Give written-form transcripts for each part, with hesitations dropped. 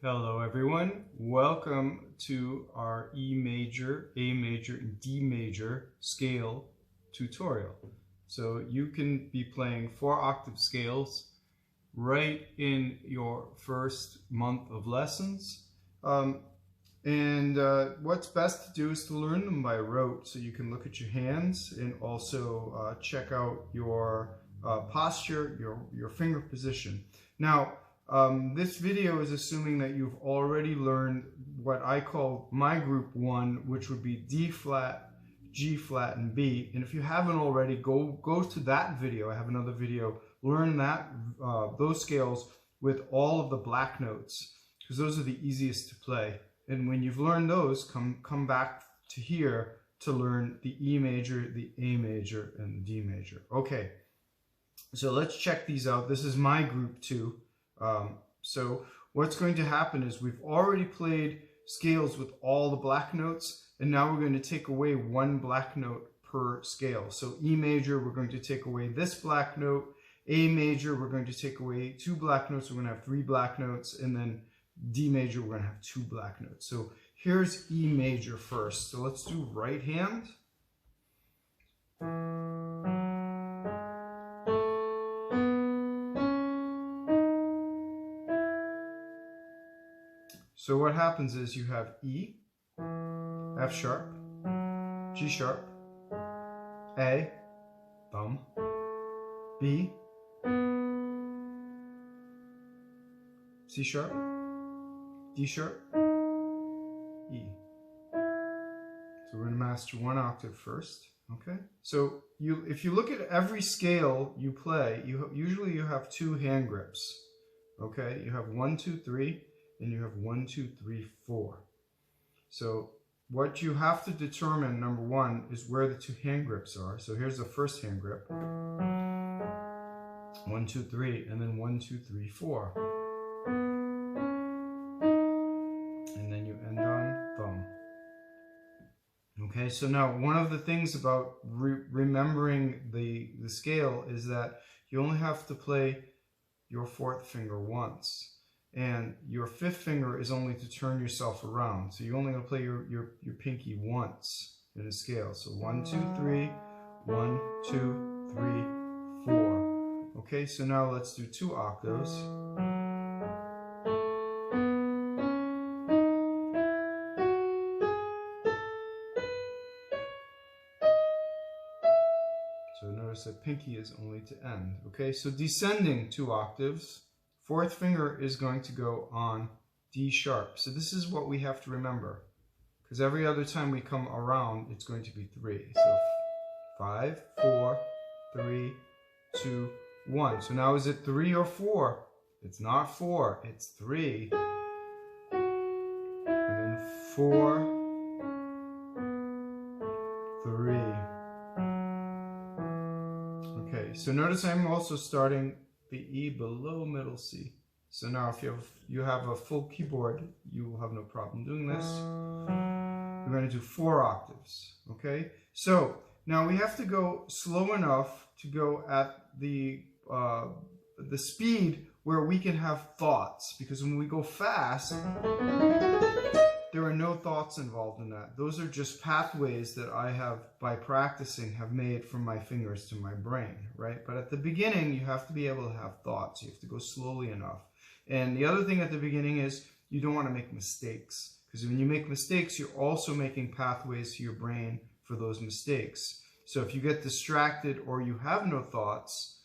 Hello everyone, welcome to our E major, A major, and D major scale tutorial. So you can be playing 4 octave scales right in your first month of lessons. What's best to do is to learn them by rote so you can look at your hands and also check out your posture, your finger position. Now, this video is assuming that you've already learned what I call my group 1, which would be D flat, G flat, and B. And if you haven't already, go to that video. I have another video. Learn that those scales with all of the black notes, because those are the easiest to play. And when you've learned those, come back to here to learn the E major, the A major, and the D major. Okay, so let's check these out. This is my group 2. So what's going to happen is we've already played scales with all the black notes, and now we're going to take away 1 black note per scale. So E major, we're going to take away this black note. A major, we're going to take away 2 black notes. We're going to have 3 black notes, and then D major, we're going to have 2 black notes. So here's E major first. So let's do right hand. So what happens is you have E, F sharp, G sharp, A, thumb, B, C sharp, D sharp, E. So we're going to master 1 octave first, okay? So if you look at every scale you play, usually you have 2 hand grips, okay? You have 1, 2, 3. And you have 1, 2, 3, 4. So what you have to determine, number 1, is where the 2 hand grips are. So here's the first hand grip. 1, 2, 3, and then 1, 2, 3, 4. And then you end on thumb. Okay, so now one of the things about remembering the scale is that you only have to play your 4th finger once. And your 5th finger is only to turn yourself around. So you're only going to play your pinky once in a scale. So 1, 2, 3, 1, 2, 3, 4. Okay, so now let's do 2 octaves. So notice that pinky is only to end. Okay, so descending 2 octaves. 4th finger is going to go on D sharp. So this is what we have to remember, because every other time we come around, it's going to be 3. So 5, 4, 3, 2, 1. So now is it 3 or 4? It's not 4, it's 3. And then 4, 3. Okay, so notice I'm also starting the E below middle C. So now if you have a full keyboard, you will have no problem doing this. We're going to do 4 octaves, okay? So now we have to go slow enough to go at the speed where we can have thoughts, because when we go fast, there are no thoughts involved in that. Those are just pathways that I have, by practicing, have made from my fingers to my brain, right? But at the beginning, you have to be able to have thoughts. You have to go slowly enough. And the other thing at the beginning is you don't want to make mistakes, because when you make mistakes, you're also making pathways to your brain for those mistakes. So if you get distracted or you have no thoughts,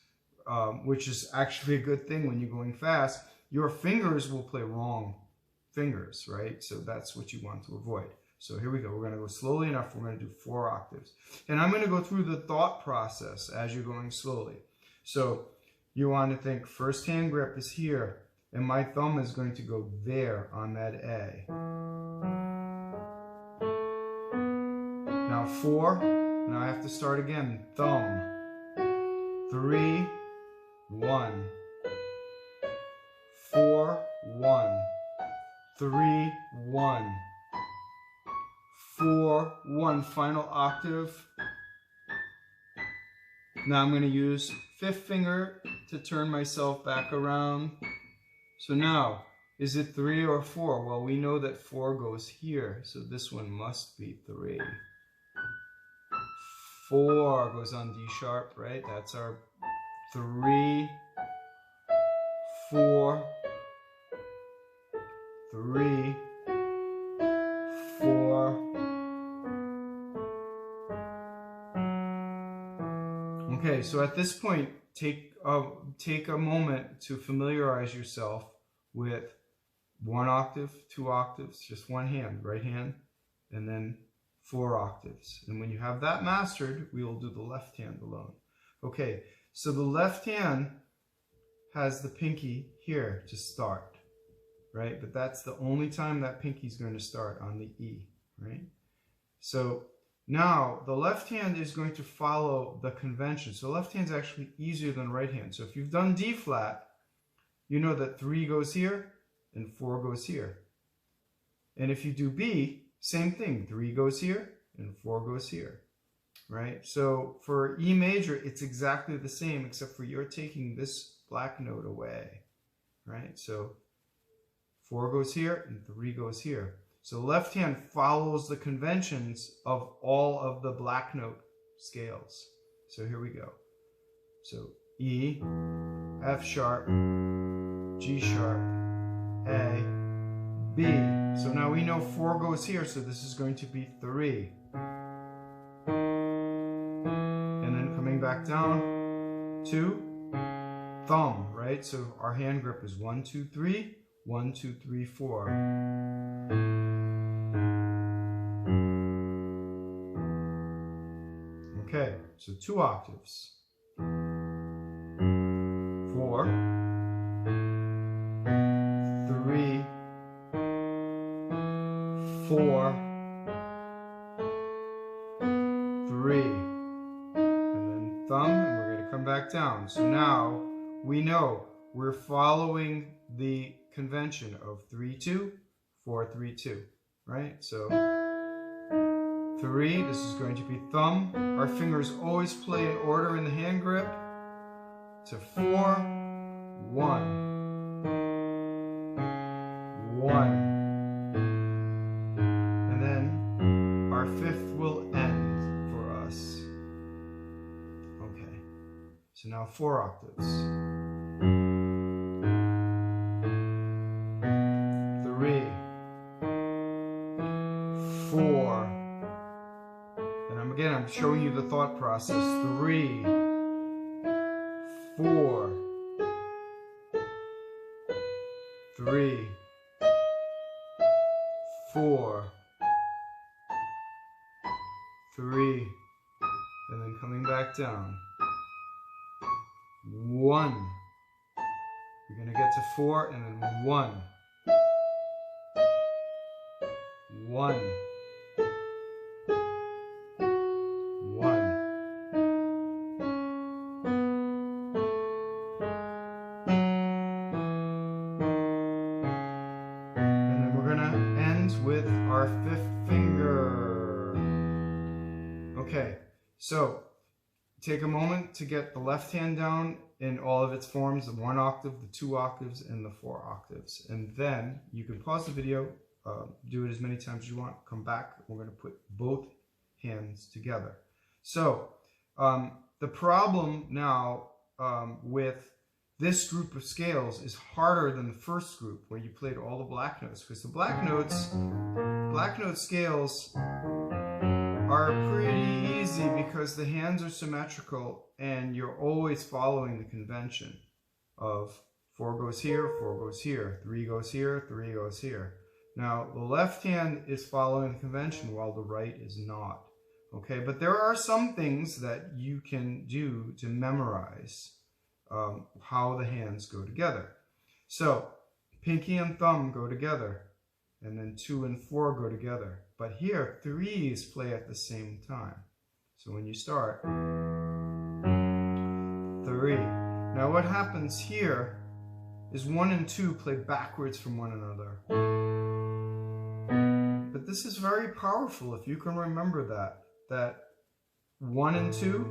which is actually a good thing when you're going fast, your fingers will play wrong fingers, right? So that's what you want to avoid. So here we go. We're going to go slowly enough. We're going to do 4 octaves. And I'm going to go through the thought process as you're going slowly. So you want to think, first hand grip is here, and my thumb is going to go there on that A. Now 4. Now I have to start again. Thumb. 3, 1. 4, 1. 3, 1. 4, 1. Final octave. Now I'm going to use 5th finger to turn myself back around. So now Is it 3 or 4? Well, we know that 4 goes here, so this one must be 3. 4 goes on D sharp, right? That's our 3, 4, 3, 4. Okay, so at this point, take a moment to familiarize yourself with 1 octave, 2 octaves, just one hand, right hand, and then 4 octaves. And when you have that mastered, we will do the left hand alone. Okay, so the left hand has the pinky here to start, right? But that's the only time that pinky is going to start, on the E, right? So now the left hand is going to follow the convention. So left hand is actually easier than right hand. So if you've done D flat, you know that 3 goes here and 4 goes here. And if you do B, same thing, 3 goes here and 4 goes here, right? So for E major, it's exactly the same, except for you're taking this black note away, right? So 4 goes here and 3 goes here. So left hand follows the conventions of all of the black note scales. So here we go. So E, F sharp, G sharp, A, B. So now we know 4 goes here, so this is going to be 3. And then coming back down to thumb, right? So our hand grip is 1, 2, 3, 1, 2, 3, 4. Okay, so 2 octaves. 4, 3, 4, 3, and then thumb, and we're going to come back down. So now we know we're following the convention of 3, 2, 4, 3, 2, right? So 3, this is going to be thumb. Our fingers always play in order in the hand grip. To 4, 1, 1. And then our 5th will end for us. Okay, so now 4 octaves. 3, 4. Again, I'm showing you the thought process. 3, 4, 3, 4, 3, and then coming back down. 1. We're going to get to 4 and then 1. 1. 5th finger. Okay, so take a moment to get the left hand down in all of its forms, the 1 octave, the 2 octaves, and the 4 octaves. And then you can pause the video, do it as many times as you want, come back, we're going to put both hands together. So the problem now with this group of scales is harder than the first group where you played all the black notes, because the black note scales are pretty easy because the hands are symmetrical and you're always following the convention of 4 goes here, 4 goes here, 3 goes here, 3 goes here. Now the left hand is following the convention while the right is not. Okay, but there are some things that you can do to memorize how the hands go together. So pinky and thumb go together, and then 2 and 4 go together. But here, 3s play at the same time. So when you start, 3. Now what happens here is 1 and 2 play backwards from one another. But this is very powerful if you can remember that 1 and 2,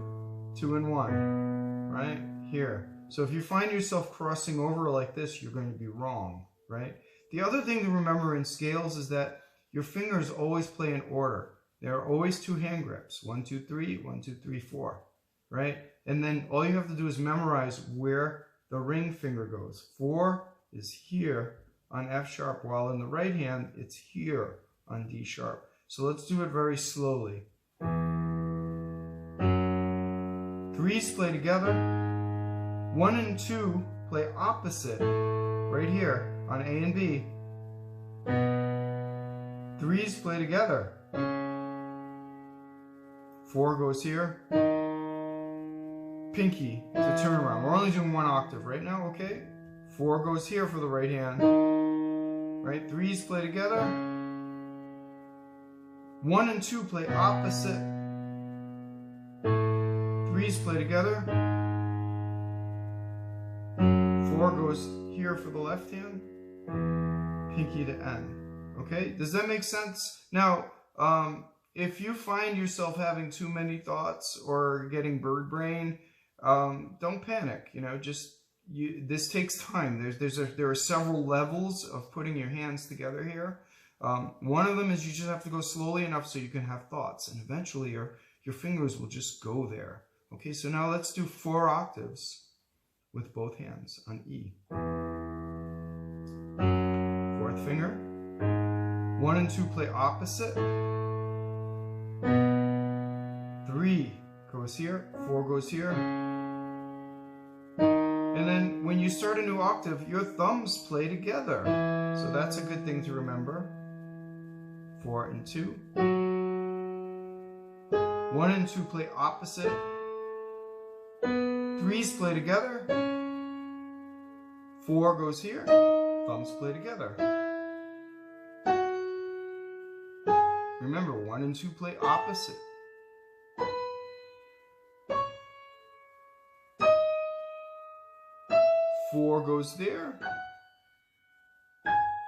2 and 1, right? Here. So if you find yourself crossing over like this, you're going to be wrong, right? The other thing to remember in scales is that your fingers always play in order. There are always 2 hand grips, 1, 2, 3, 1, 2, 3, 4, right? And then all you have to do is memorize where the ring finger goes. 4 is here on F sharp, while in the right hand, it's here on D sharp. So let's do it very slowly. 3s play together. 1 and 2 play opposite right here on A and B. 3s play together. 4 goes here. Pinky to turn around. We're only doing 1 octave right now, okay? 4 goes here for the right hand. Right? 3s play together. 1 and 2 play opposite. 3s play together. 4 goes here for the left hand. Pinky to end. Okay? Does that make sense? Now, if you find yourself having too many thoughts or getting bird brain, don't panic. You know, this takes time. There are several levels of putting your hands together here. One of them is you just have to go slowly enough so you can have thoughts, and eventually your fingers will just go there. Okay, so now let's do 4 octaves with both hands on E. 4th finger. 1 and 2 play opposite. 3 goes here, 4 goes here. And then when you start a new octave, your thumbs play together. So that's a good thing to remember. 4 and 2. 1 and 2 play opposite. 3s play together. 4 goes here. Thumbs play together. Remember, 1 and 2 play opposite. 4 goes there.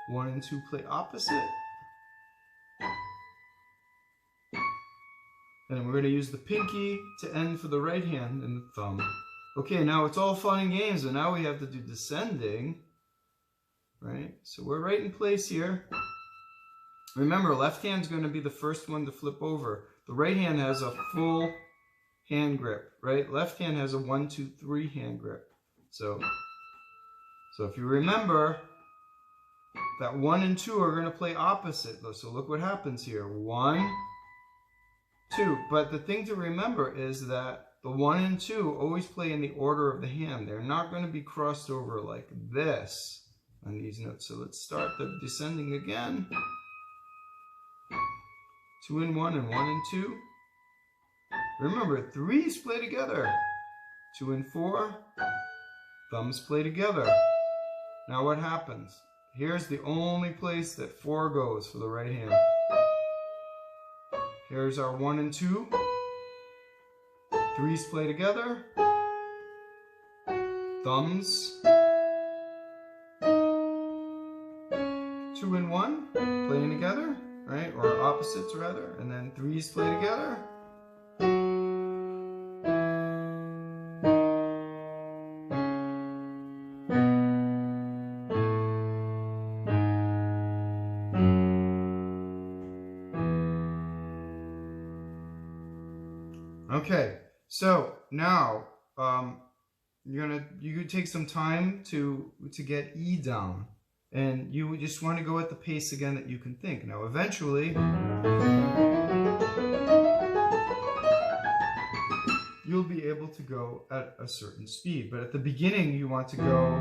1 and 2 play opposite. And then we're going to use the pinky to end for the right hand and the thumb. Okay, now it's all fun and games, and now we have to do descending. Right? So we're right in place here. Remember, left hand's going to be the first one to flip over. The right hand has a full hand grip, right? Left hand has a 1, 2, 3 hand grip. So if you remember that 1 and 2 are going to play opposite. So look what happens here. 1, 2. But the thing to remember is that the 1 and 2 always play in the order of the hand. They're not going to be crossed over like this on these notes. So let's start the descending again. 2 and 1 and 1 and 2. Remember, 3s play together. 2 and 4. Thumbs play together. Now what happens? Here's the only place that 4 goes for the right hand. Here's our 1 and 2. 3s play together. Thumbs. 2 and 1 playing together, right? Or opposites rather. And then 3s play together. Okay, so now you could take some time to get E down, and you just want to go at the pace again that you can think. Now eventually you'll be able to go at a certain speed, but at the beginning you want to go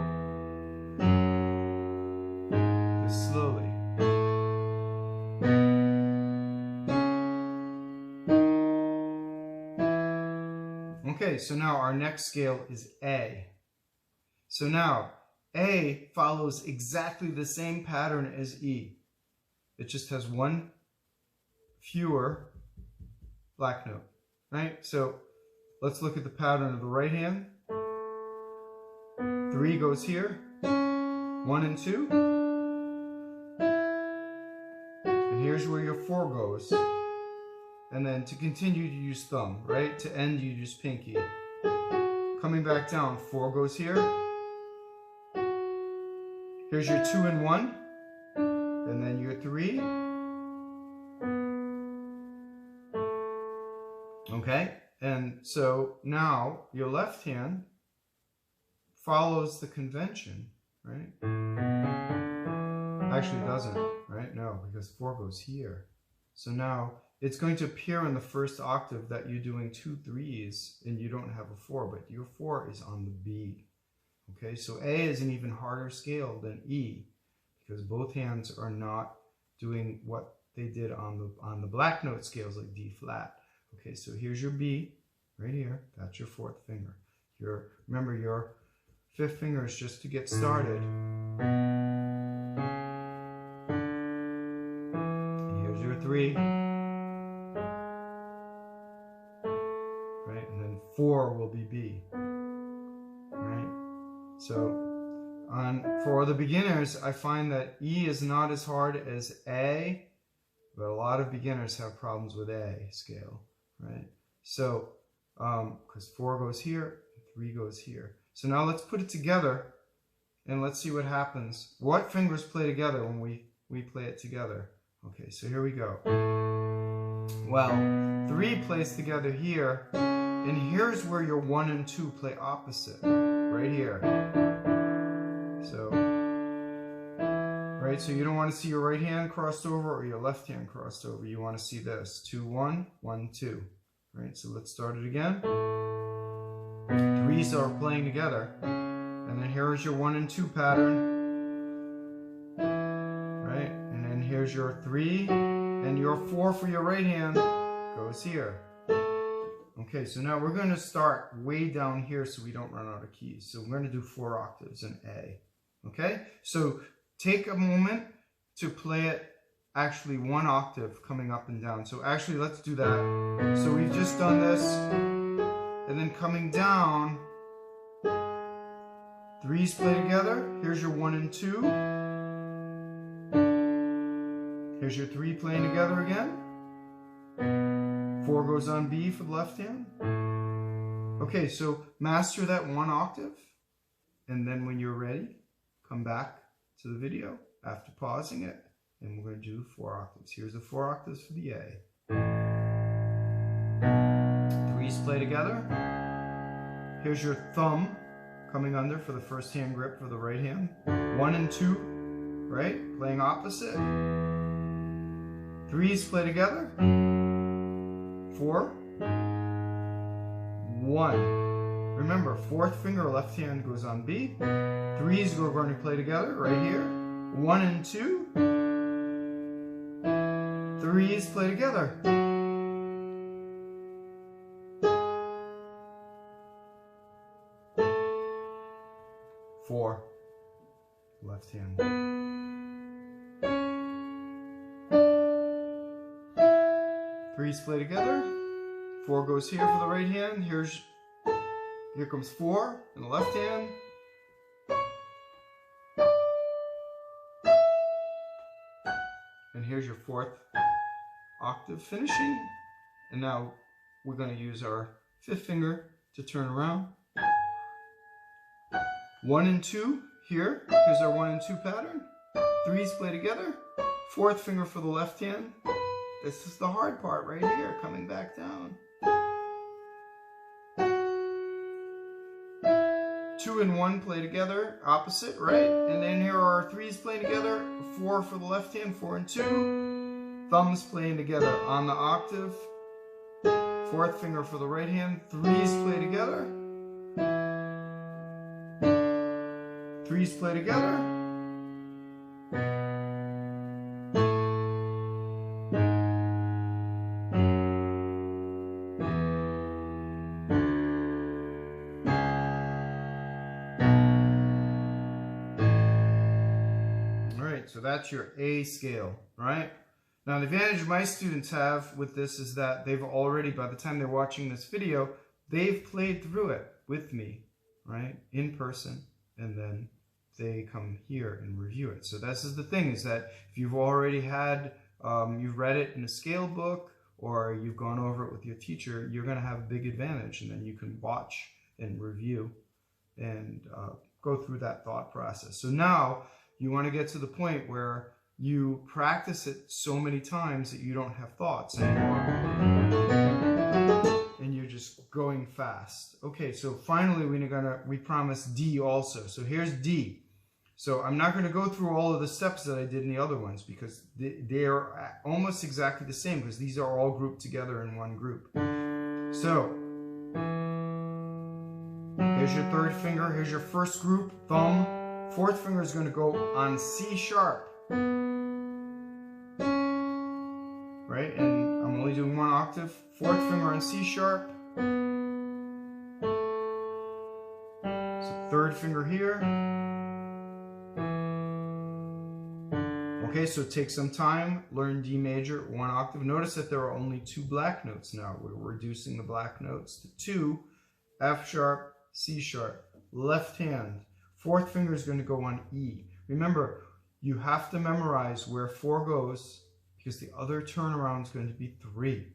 just slowly. Okay, so now our next scale is A. So now, A follows exactly the same pattern as E. It just has 1 fewer black note, right? So let's look at the pattern of the right hand. 3 goes here, 1 and 2. And here's where your 4 goes. And then to continue, you use thumb, right? To end, you use pinky. Coming back down, 4 goes here. Here's your 2 and 1. and then your 3. Okay, and so now your left hand follows the convention, right? Actually doesn't, right? No, because 4 goes here. So now it's going to appear in the first octave that you're doing 2 3s and you don't have a 4, but your 4 is on the B. Okay, so A is an even harder scale than E because both hands are not doing what they did on the black note scales like D flat. Okay, so here's your B right here. That's your 4th finger. Remember, your 5th finger is just to get started. And here's your 3. Right, and then 4 will be B. Right? So for the beginners, I find that E is not as hard as A, but a lot of beginners have problems with A scale. Right? So, because 4 goes here, 3 goes here. So now let's put it together and let's see what happens. What fingers play together when we play it together? Okay, so here we go. Well, 3 plays together here, and here's where your 1 and 2 play opposite, right here. So, right, so you don't want to see your right hand crossed over or your left hand crossed over. You want to see this, 2 1 1 2. Right, so let's start it again. 3s are playing together, and then here's your 1 and 2 pattern. Right, and then here's your 3, and your 4 for your right hand goes here. Okay, so now we're going to start way down here so we don't run out of keys. So we're going to do 4 octaves in A. Okay, so take a moment to play it actually 1 octave coming up and down. So actually, let's do that. So we've just done this, and then coming down, 3s play together. Here's your 1 and 2. Here's your 3 playing together again. 4 goes on B for the left hand. Okay, so master that 1 octave, and then when you're ready, come back to the video after pausing it, and we're going to do 4 octaves. Here's the 4 octaves for the A. 3s play together. Here's your thumb coming under for the first hand grip for the right hand. 1 and 2, right? Playing opposite. 3s play together. 4, 1. Remember, 4th finger, left hand goes on B. 3s are going to play together right here. 1 and 2. 3s play together. 4, left hand. 3s play together. 4 goes here for the right hand. Here comes 4 in the left hand. And here's your 4th octave finishing. And now we're going to use our 5th finger to turn around. 1 and 2 here. Here's our 1 and 2 pattern. 3s play together. 4th finger for the left hand. This is the hard part right here, coming back down. 2 and 1 play together, opposite, right? And then here are 3s playing together, 4 for the left hand, 4 and 2. Thumbs playing together on the octave. 4th finger for the right hand, 3s play together. 3s play together. So that's your A scale, right? Now the advantage my students have with this is that they've already, by the time they're watching this video, they've played through it with me, right? In person, and then they come here and review it. So this is the thing, is that if you've already had, you've read it in a scale book, or you've gone over it with your teacher, you're gonna have a big advantage, and then you can watch and review and go through that thought process. So now, you want to get to the point where you practice it so many times that you don't have thoughts anymore. And you're just going fast. Okay, so finally we promise D also. So here's D. So I'm not going to go through all of the steps that I did in the other ones because they are almost exactly the same because these are all grouped together in one group. So here's your third finger. Here's your first group, thumb. Fourth finger is going to go on C sharp. Right? And I'm only doing one octave. Fourth finger on C sharp. So third finger here. Okay, so take some time, learn D major, one octave. Notice that there are only 2 black notes now. We're reducing the black notes to 2, F sharp, C sharp, left hand. Fourth finger is going to go on E. Remember, you have to memorize where 4 goes because the other turnaround is going to be 3.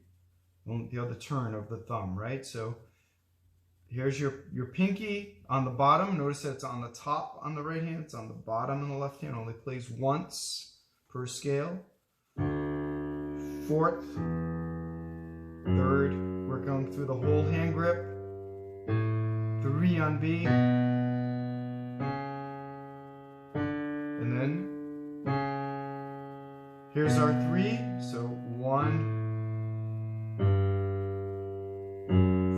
The other turn of the thumb, right? So here's your pinky on the bottom. Notice that it's on the top on the right hand. It's on the bottom on the left hand. Only plays once per scale. Fourth, third, we're going through the whole hand grip. 3 on B. And then here's our 3. So 1.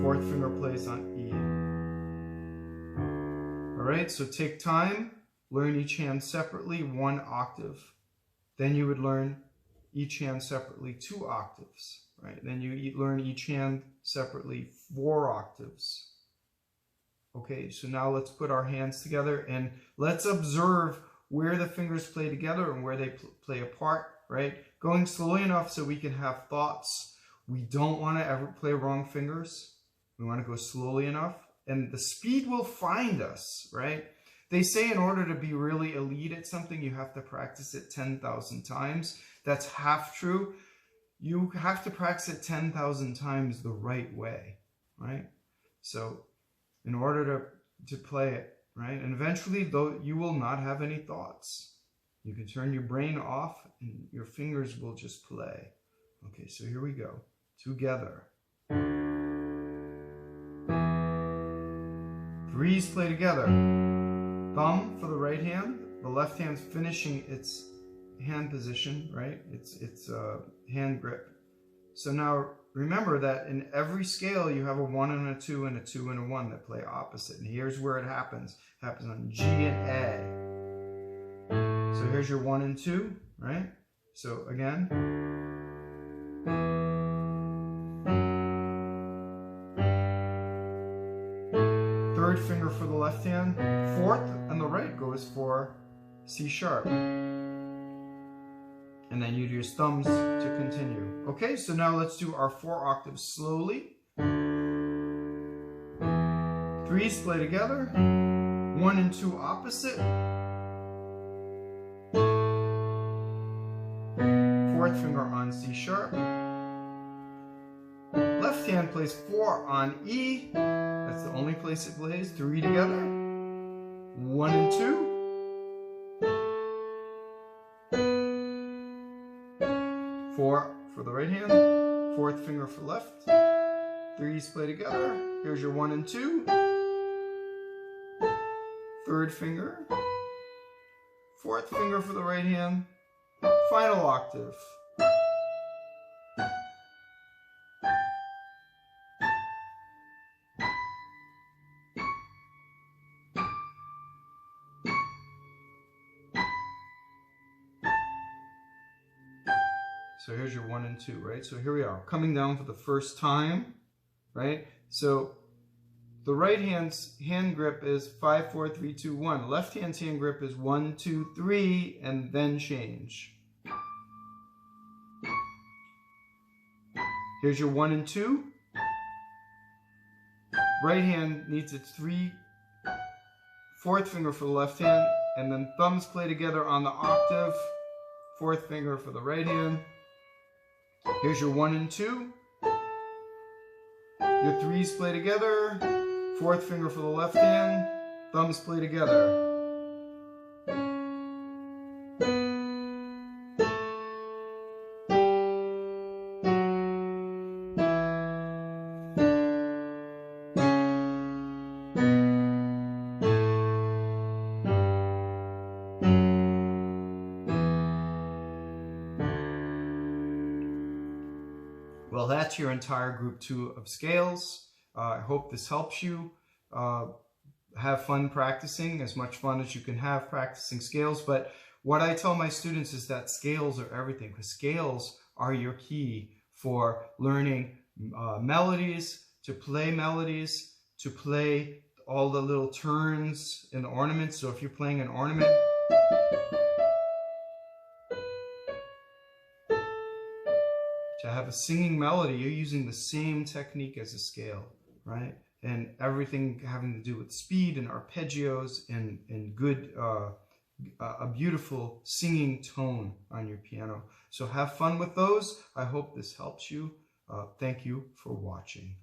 Fourth finger plays on E. Alright, so take time, learn each hand separately, 1 octave. Then you would learn each hand separately 2 octaves, right? Then you learn each hand separately 4 octaves. Okay, so now let's put our hands together and let's observe where the fingers play together and where they play apart, right? Going slowly enough so we can have thoughts. We don't want to ever play wrong fingers. We want to go slowly enough and the speed will find us, right? They say in order to be really elite at something, you have to practice it 10,000 times. That's half true. You have to practice it 10,000 times the right way, right? So in order to play it, right? And eventually, though, you will not have any thoughts. You can turn your brain off and your fingers will just play. Okay, so here we go. Together. 3's play together. Thumb for the right hand. The left hand's finishing its hand position, right? It's hand grip. So now remember that in every scale you have a 1 and a 2 and a 2 and a 1 that play opposite. And here's where it happens. It happens on G and A. So here's your 1 and 2, right? So again. Third finger for the left hand. Fourth and the right goes for C sharp. And then you do your thumbs to continue. Okay, so now let's do our 4 octaves slowly. 3's play together. 1 and 2 opposite. Fourth finger on C sharp. Left hand plays 4 on E. That's the only place it plays. 3 together. 1 and 2. 4 for the right hand. Fourth finger for left. 3's play together. Here's your 1 and 2. Third finger. Fourth finger for the right hand. Final octave. So here's your 1 and 2, right? So here we are, coming down for the first time, right? So the right hand's hand grip is 5, 4, 3, 2, 1. Left hand's hand grip is 1, 2, 3, and then change. Here's your 1 and 2. Right hand needs its 3, fourth finger for the left hand, and then thumbs play together on the octave. Fourth finger for the right hand. Here's your 1 and 2. Your 3's play together. Fourth finger for the left hand. Thumbs play together. Well, that's your entire group 2 of scales. I hope this helps you. Have fun practicing, as much fun as you can have practicing scales. But what I tell my students is that scales are everything, because scales are your key for learning melodies, to play all the little turns in the ornaments. So if you're playing an ornament, to have a singing melody, you're using the same technique as a scale, right? And everything having to do with speed and arpeggios and good, a beautiful singing tone on your piano. So have fun with those. I hope this helps you. Thank you for watching.